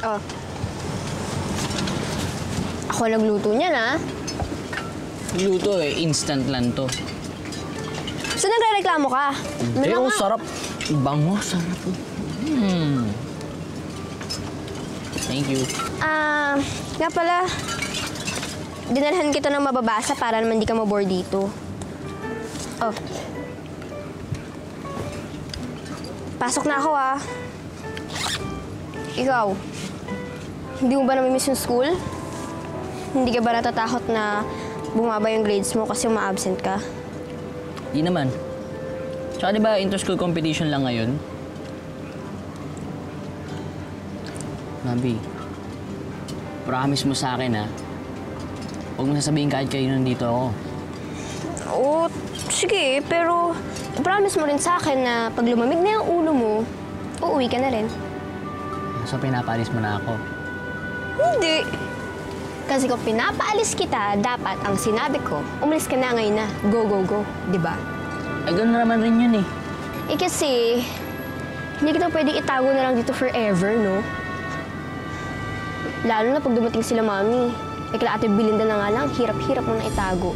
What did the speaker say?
Oh. Ako nagluto niyan, ha? Luto eh, instant lang to. So, nagre-reklamo ka? Hindi, oh, sarap. Bango, sarap. Thank you. Nga pala, dinalhan kita ng mababasa para naman di ka mabore dito. Oh. Pasok na ako, ah. Ikaw, hindi mo ba namimiss yung school? Hindi ka ba natatakot na bumaba yung grades mo kasi ma-absent ka? Di naman. Tsaka di ba inter-school competition lang ngayon? Mabi, promise mo sa akin, ha? Huwag mo sasabihin kahit kayo nandito ako. Oo, sige, pero promise mo rin sa akin na pag lumamig na yung ulo mo, uuwi ka na rin. So, pinapaalis mo na ako. Hindi. Kasi kung pinapaalis kita, dapat ang sinabi ko, umalis ka na ngayon na. Go, go, go. Di ba? Ay, gano'n naman rin yun eh. Eh kasi, hindi kita pwedeng itago na lang dito forever, no? Lalo na pag dumating sila mami. Eh kila Ate Belinda na nga lang, hirap-hirap mo na itago.